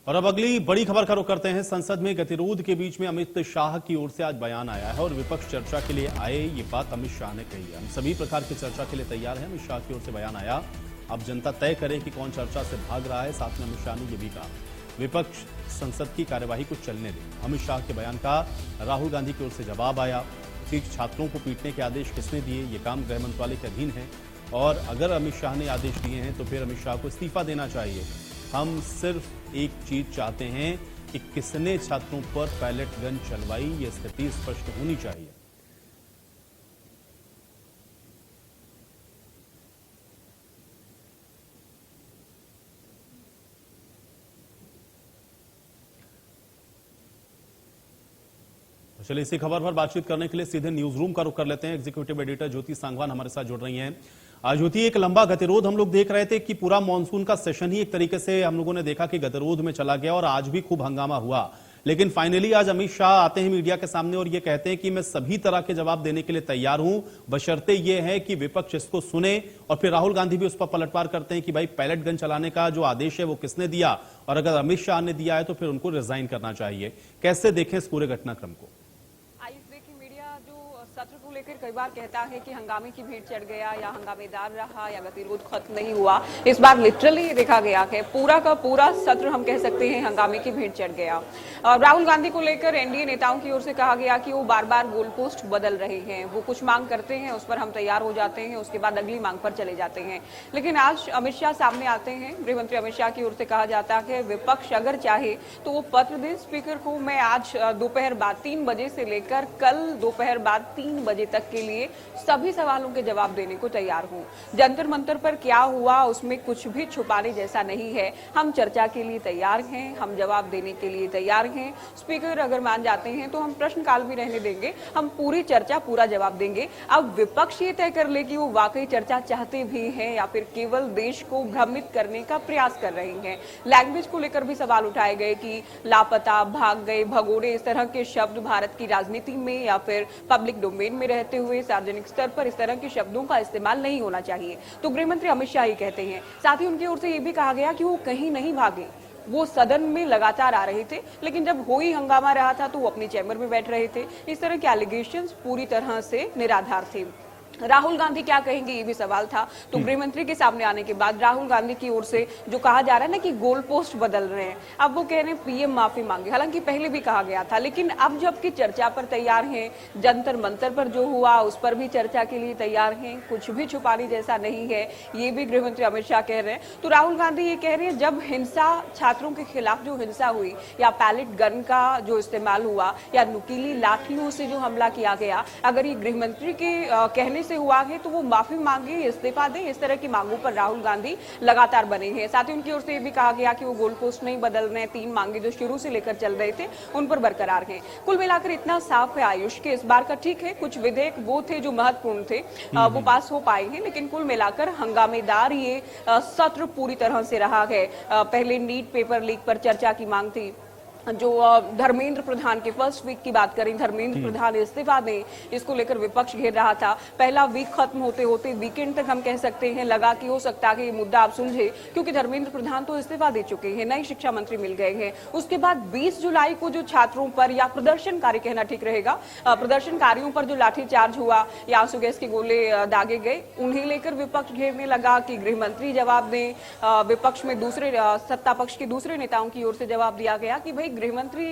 और अब अगली बड़ी खबर का रुख करते हैं। संसद में गतिरोध के बीच में अमित शाह की ओर से आज बयान आया है और विपक्ष चर्चा के लिए आए, ये बात अमित शाह ने कही है। हम सभी प्रकार की चर्चा के लिए तैयार हैं, अमित शाह की ओर से बयान आया। अब जनता तय करे कि कौन चर्चा से भाग रहा है। साथ में अमित शाह ने यह भी कहा विपक्ष संसद की कार्यवाही को चलने दे। अमित शाह के बयान का राहुल गांधी की ओर से जवाब आया कि छात्रों को पीटने के आदेश किसने दिए, ये काम गृह मंत्रालय के अधीन है और अगर अमित शाह ने आदेश दिए हैं तो फिर अमित शाह को इस्तीफा देना चाहिए। हम सिर्फ एक चीज चाहते हैं कि किसने छात्रों पर पैलेट गन चलवाई, ये स्थिति स्पष्ट होनी चाहिए। चलिए इसी खबर पर बातचीत करने के लिए सीधे न्यूज रूम का रुख कर लेते हैं। एग्जीक्यूटिव एडिटर ज्योति सांगवान हमारे साथ जुड़ रही हैं। ज्योति, एक लंबा गतिरोध हम लोग देख रहे थे कि पूरा मानसून का सेशन ही एक तरीके से हम लोगों ने देखा कि गतिरोध में चला गया और आज भी खूब हंगामा हुआ। लेकिन फाइनली आज अमित शाह आते हैं मीडिया के सामने और ये कहते हैं कि मैं सभी तरह के जवाब देने के लिए तैयार हूं, बशर्ते ये है कि विपक्ष इसको सुने। और फिर राहुल गांधी भी उस पर पलटवार करते हैं कि भाई पैलेट गन चलाने का जो आदेश है वो किसने दिया, और अगर अमित शाह ने दिया है तो फिर उनको रिजाइन करना चाहिए। कैसे देखें इस पूरे घटनाक्रम को? सत्र को लेकर कई बार कहता है कि हंगामे की भीड़ चढ़ गया या हंगामेदार रहा या गतिरोध खत्म नहीं हुआ। इस बार लिटरली देखा गया है पूरा का पूरा सत्र हम कह सकते हैं हंगामे की भीड़ चढ़ गया। राहुल गांधी को लेकर एनडीए नेताओं की ओर से कहा गया कि वो बार बार गोल पोस्ट बदल रहे हैं, वो कुछ मांग करते हैं उस पर हम तैयार हो जाते हैं, उसके बाद अगली मांग पर चले जाते हैं। लेकिन आज अमित शाह सामने आते हैं, गृह मंत्री अमित शाह की ओर से कहा जाता है विपक्ष अगर चाहे तो वो पत्र दे स्पीकर को, मैं आज दोपहर बाद 3 बजे से लेकर कल दोपहर बाद 3 बजे तक के लिए सभी सवालों के जवाब देने को तैयार हूं। जंतर मंतर पर क्या हुआ उसमें कुछ भी छुपाने जैसा नहीं है। हम चर्चा के लिए तैयार हैं, हम जवाब देने के लिए तैयार हैं। स्पीकर अगर मान जाते हैं तो हम प्रश्नकाल भी रहने देंगे, हम पूरी चर्चा पूरा जवाब देंगे। अब विपक्ष ये तय कर ले कि वो वाकई चर्चा चाहते भी हैं या फिर केवल देश को भ्रमित करने का प्रयास कर रहे हैं। लैंग्वेज को लेकर भी सवाल उठाए गए कि लापता, भाग गए, भगोड़े, इस तरह के शब्द भारत की राजनीति में या फिर पब्लिक डोमेन में रहते हुए सार्वजनिक स्तर पर इस तरह के शब्दों का इस्तेमाल नहीं होना चाहिए। तो गृह मंत्री अमित शाह ही कहते हैं। साथ ही उनकी ओर से यह भी कहा गया कि वो कहीं नहीं भागे, वो सदन में लगातार आ रहे थे, लेकिन जब हो ही हंगामा रहा था तो वो अपनी चैम्बर में बैठ रहे थे। इस तरह के एलिगेशंस पूरी तरह से निराधार थे। राहुल गांधी क्या कहेंगे ये भी सवाल था। तो गृह मंत्री के सामने आने के बाद राहुल गांधी की ओर से जो कहा जा रहा है ना कि गोल पोस्ट बदल रहे हैं, अब वो कह रहे हैं पीएम माफी मांगे। हालांकि पहले भी कहा गया था, लेकिन अब जबकि चर्चा पर तैयार हैं, जंतर मंतर पर जो हुआ उस पर भी चर्चा के लिए तैयार हैं, कुछ भी छुपाने जैसा नहीं है, ये भी गृह मंत्री अमित शाह कह रहे हैं। तो राहुल गांधी ये कह रहे हैं जब हिंसा, छात्रों के खिलाफ जो हिंसा हुई या पैलेट गन का जो इस्तेमाल हुआ या नुकीली लाठियों से जो हमला किया गया, अगर ये गृह मंत्री के कहने से हुआ है तो वो माफी मांगे, इस्तीफा दे। इस तरह की मांगों पर राहुल गांधी लगातार बने हैं। साथ ही उनकी ओर से ये भी कहा गया कि वो गोल पोस्ट नहीं बदल रहे हैं, 3 मांगे जो शुरू से लेकर चल रहे थे उन पर बरकरार हैं। कुल मिलाकर इतना साफ है आयुष के इस बार का, ठीक है कुछ विधेयक वो थे जो महत्वपूर्ण थे वो पास हो पाए हैं, लेकिन कुल मिलाकर हंगामेदार ये सत्र पूरी तरह से रहा है। पहले नीट पेपर लीक पर चर्चा की मांग थी, जो धर्मेंद्र प्रधान के फर्स्ट वीक की बात करें, धर्मेंद्र प्रधान इस्तीफा दें, इसको लेकर विपक्ष घेर रहा था। पहला वीक खत्म होते होते वीकेंड तक हम कह सकते हैं लगा कि हो सकता है कि ये मुद्दा आप सुलझे, क्योंकि धर्मेंद्र प्रधान तो इस्तीफा दे चुके हैं, नए शिक्षा मंत्री मिल गए हैं। उसके बाद 20 जुलाई को जो छात्रों पर या प्रदर्शनकारी कहना ठीक रहेगा, प्रदर्शनकारियों पर जो लाठीचार्ज हुआ या आंसू गैस के गोले दागे गए, उन्हें लेकर विपक्ष घेरने लगा कि गृह मंत्री जवाब दें। विपक्ष में दूसरे सत्ता पक्ष के दूसरे नेताओं की ओर से जवाब दिया गया कि भाई गृह मंत्री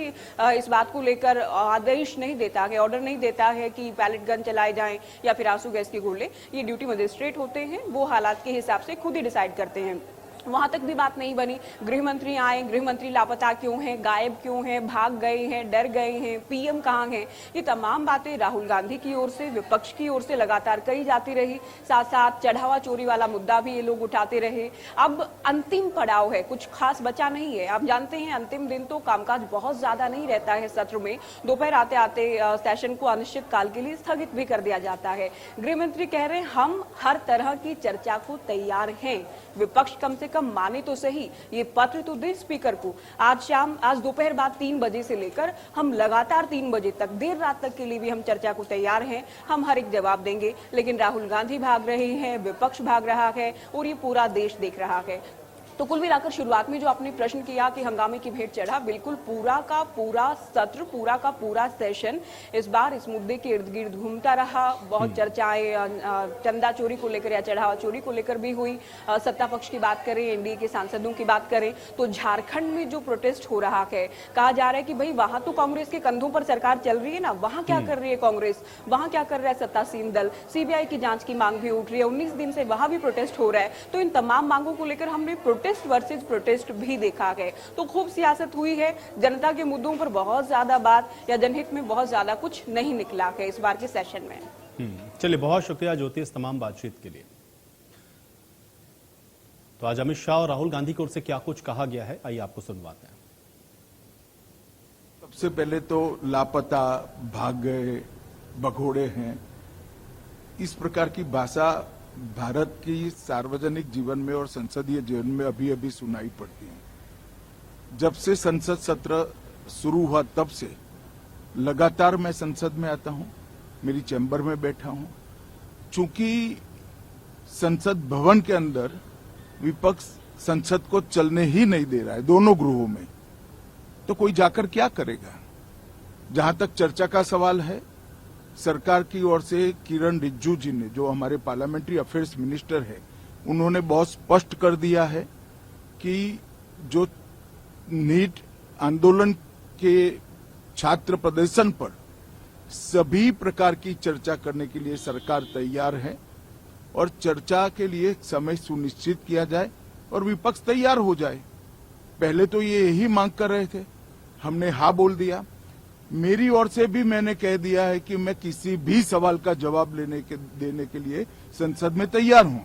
इस बात को लेकर आदेश नहीं देता है, ऑर्डर नहीं देता है कि पैलेट गन चलाए जाएं या फिर आंसू गैस के गोले, ये ड्यूटी मजिस्ट्रेट होते हैं, वो हालात के हिसाब से खुद ही डिसाइड करते हैं। वहां तक भी बात नहीं बनी। गृह मंत्री आए, गृह मंत्री लापता क्यों हैं, गायब क्यों हैं, भाग गए हैं, डर गए हैं, पीएम कहां हैं, ये तमाम बातें राहुल गांधी की ओर से, विपक्ष की ओर से लगातार कही जाती रही। साथ साथ चढ़ावा चोरी वाला मुद्दा भी ये लोग उठाते रहे। अब अंतिम पड़ाव है, कुछ खास बचा नहीं है। आप जानते हैं अंतिम दिन तो कामकाज बहुत ज्यादा नहीं रहता है सत्र में, दोपहर आते आते सेशन को अनिश्चित काल के लिए स्थगित भी कर दिया जाता है। गृह मंत्री कह रहे हैं हम हर तरह की चर्चा को तैयार हैं, विपक्ष कम से कम माने तो सही, ये पत्र तो दे स्पीकर को। आज दोपहर बाद 3 बजे से लेकर हम लगातार 3 बजे तक, देर रात तक के लिए भी हम चर्चा को तैयार हैं, हम हर एक जवाब देंगे। लेकिन राहुल गांधी भाग रहे हैं, विपक्ष भाग रहा है और ये पूरा देश देख रहा है। तो कुल मिलाकर शुरुआत में जो आपने प्रश्न किया कि हंगामे की भेंट चढ़ा, बिल्कुल पूरा का पूरा सत्र, पूरा का पूरा सेशन इस बार इस मुद्दे के इर्द गिर्द घूमता रहा। बहुत चर्चाएं चंदा चोरी को लेकर या चढ़ावा चोरी को लेकर भी हुई। सत्ता पक्ष की बात करें, एनडीए के सांसदों की बात करें, तो झारखंड में जो प्रोटेस्ट हो रहा है, कहा जा रहा है कि भाई वहां तो कांग्रेस के कंधों पर सरकार चल रही है ना, वहां क्या कर रही है कांग्रेस, वहां क्या कर रहा है सत्तासीन दल। सीबीआई की जांच की मांग भी उठ रही है, 19 दिन से वहां भी प्रोटेस्ट हो रहा है। तो इन तमाम मांगों को लेकर हमने प्रोटेस्ट वर्सेज प्रोटेस्ट भी देखा है। तो खूब सियासत हुई है, जनता के मुद्दों पर बहुत ज्यादा बात या जनहित में बहुत ज्यादा कुछ नहीं निकला है इस बार के सेशन में। चलिए, बहुत शुक्रिया ज्योति इस तमाम बातचीत के लिए। तो आज अमित शाह और राहुल गांधी की ओर से क्या कुछ कहा गया है, आइए आपको सुनवाते हैं। सबसे पहले तो लापता, भाग गए, भगोड़े हैं, इस प्रकार की भाषा भारत की सार्वजनिक जीवन में और संसदीय जीवन में अभी अभी सुनाई पड़ती है। जब से संसद सत्र शुरू हुआ तब से लगातार मैं संसद में आता हूं, मेरी चैम्बर में बैठा हूं। चूंकि संसद भवन के अंदर विपक्ष संसद को चलने ही नहीं दे रहा है, दोनों गृहों में, तो कोई जाकर क्या करेगा। जहां तक चर्चा का सवाल है, सरकार की ओर से किरण रिजिजू जी ने, जो हमारे पार्लियामेंट्री अफेयर्स मिनिस्टर है, उन्होंने बहुत स्पष्ट कर दिया है कि जो नीट आंदोलन के छात्र प्रदर्शन पर सभी प्रकार की चर्चा करने के लिए सरकार तैयार है और चर्चा के लिए समय सुनिश्चित किया जाए और विपक्ष तैयार हो जाए। पहले तो ये यही मांग कर रहे थे, हमने हाँ बोल दिया। मेरी ओर से भी मैंने कह दिया है कि मैं किसी भी सवाल का जवाब देने के लिए संसद में तैयार हूं,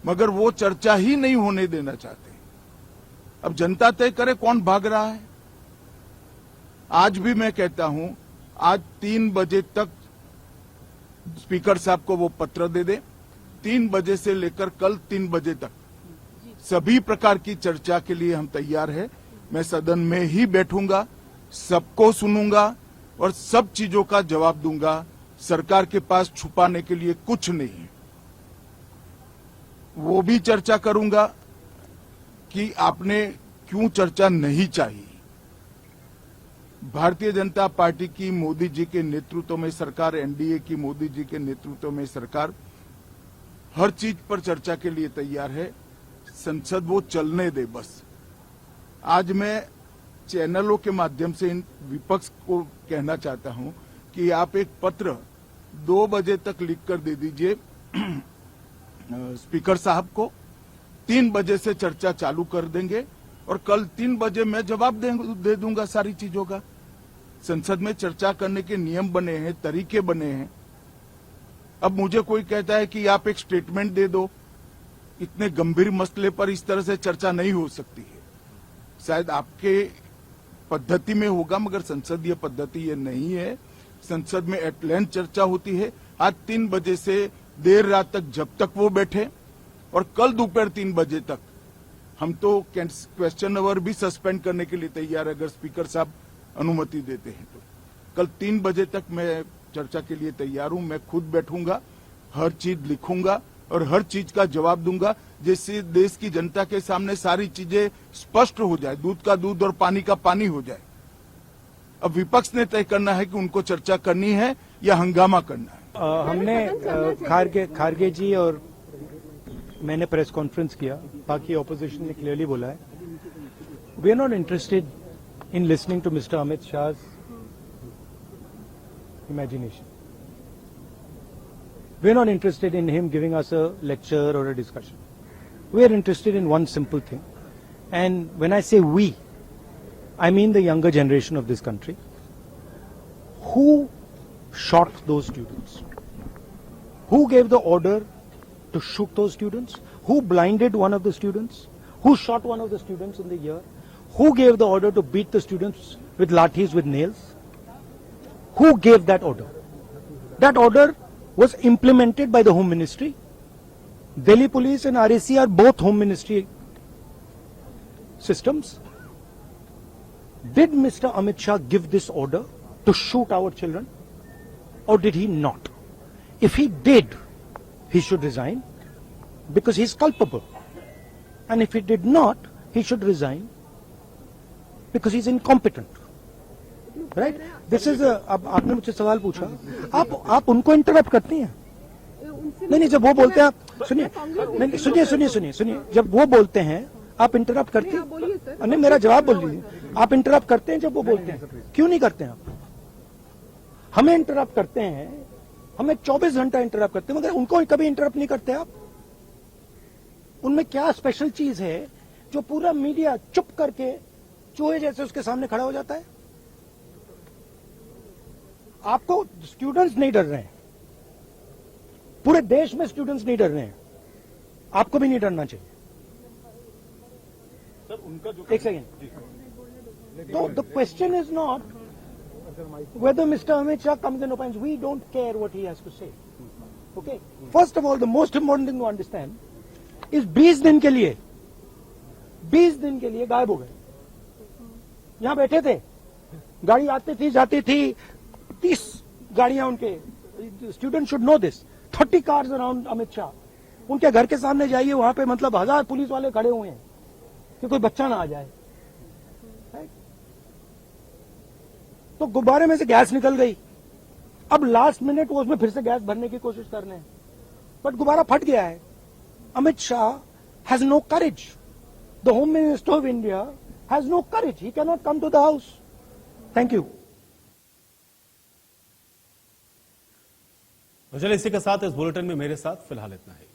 मगर वो चर्चा ही नहीं होने देना चाहते। अब जनता तय करे कौन भाग रहा है। आज भी मैं कहता हूं, आज 3 बजे तक स्पीकर साहब को वो पत्र दे दे, 3 बजे से लेकर कल 3 बजे तक सभी प्रकार की चर्चा के लिए हम तैयार हैं। मैं सदन में ही बैठूंगा, सबको सुनूंगा और सब चीजों का जवाब दूंगा। सरकार के पास छुपाने के लिए कुछ नहीं। वो भी चर्चा करूंगा कि आपने क्यों चर्चा नहीं चाहिए। भारतीय जनता पार्टी की मोदी जी के नेतृत्व में सरकार, एनडीए की मोदी जी के नेतृत्व में सरकार हर चीज पर चर्चा के लिए तैयार है। संसद वो चलने दे बस। आज मैं चैनलों के माध्यम से इन विपक्ष को कहना चाहता हूं कि आप एक पत्र 2 बजे तक लिखकर दे दीजिए स्पीकर साहब को, 3 बजे से चर्चा चालू कर देंगे और कल 3 बजे मैं जवाब दे दूंगा सारी चीजों का। संसद में चर्चा करने के नियम बने हैं, तरीके बने हैं। अब मुझे कोई कहता है कि आप एक स्टेटमेंट दे दो, इतने गंभीर मसले पर इस तरह से चर्चा नहीं हो सकती है। शायद आपके पद्धति में होगा, मगर संसदीय पद्धति ये नहीं है। संसद में एट लेंथ चर्चा होती है। आज 3 बजे से देर रात तक जब तक वो बैठे और कल दोपहर 3 बजे तक हम तो क्वेश्चन आवर भी सस्पेंड करने के लिए तैयार है, अगर स्पीकर साहब अनुमति देते हैं तो। कल 3 बजे तक मैं चर्चा के लिए तैयार हूं। मैं खुद बैठूंगा, हर चीज लिखूंगा और हर चीज का जवाब दूंगा, जिससे देश की जनता के सामने सारी चीजें स्पष्ट हो जाए, दूध का दूध और पानी का पानी हो जाए। अब विपक्ष ने तय करना है कि उनको चर्चा करनी है या हंगामा करना है। हमने खारगे जी और मैंने प्रेस कॉन्फ्रेंस किया, बाकी ऑपोजिशन ने क्लियरली बोला है, we are not interested in listening to mister Amit Shah imagination. We are not interested in him giving us a lecture or a discussion. We are interested in one simple thing. And when I say we, I mean the younger generation of this country. Who shot those students? Who gave the order to shoot those students? Who blinded one of the students? Who shot one of the students in the ear? Who gave the order to beat the students with lathis, with nails? Who gave that order? That order was implemented by the Home Ministry. Delhi Police and RAC are both Home Ministry systems. Did Mr. Amit Shah give this order to shoot our children, or did he not? If he did, he should resign, because he's culpable. and if he did not, he should resign because he's incompetent. Right? This is अब आपने मुझसे सवाल पूछा, आप उनको interrupt करती हैं? नहीं, जब वो बोलते हैं आप सुनिए, जब वो बोलते हैं आप इंटरप्ट करते हैं? नहीं, मेरा जवाब बोल लीजिए। आप इंटरप्ट करते हैं जब वो बोलते हैं? क्यों नहीं करते हैं आप? हमें इंटरप्ट करते हैं, हमें 24 घंटा इंटरप्ट करते हैं, मगर उनको कभी इंटरप्ट नहीं करते आप? उनमें क्या स्पेशल चीज है जो पूरा मीडिया चुप करके चूहे जैसे उसके सामने खड़ा हो जाता है? आपको स्टूडेंट्स नहीं डर रहे हैं, पूरे देश में स्टूडेंट्स नहीं डर रहे हैं, आपको भी नहीं डरना चाहिए। सर उनका जो एक सेकेंड, तो the question is not whether Mr. Amit Shah comes and opines. We don't care what he has to say. Okay? First of all, the most important thing to understand is 20 दिन के लिए गायब हो गए। यहां बैठे थे, गाड़ी आती थी जाती थी, 30 गाड़ियां उनके, student should know this, 30 cars around Amit Shah. उनके घर के सामने जाइए, वहां पे मतलब 1000 पुलिस वाले खड़े हुए हैं कि कोई बच्चा ना आ जाए। तो गुब्बारे में से गैस निकल गई, अब लास्ट मिनट वो उसमें फिर से गैस भरने की कोशिश कर रहे हैं, बट गुब्बारा फट गया है। Amit Shah has no courage, the home minister of India has no courage, he can not come to the house. Thank you. चलिए इसी के साथ इस बुलेटिन में मेरे साथ फिलहाल इतना है।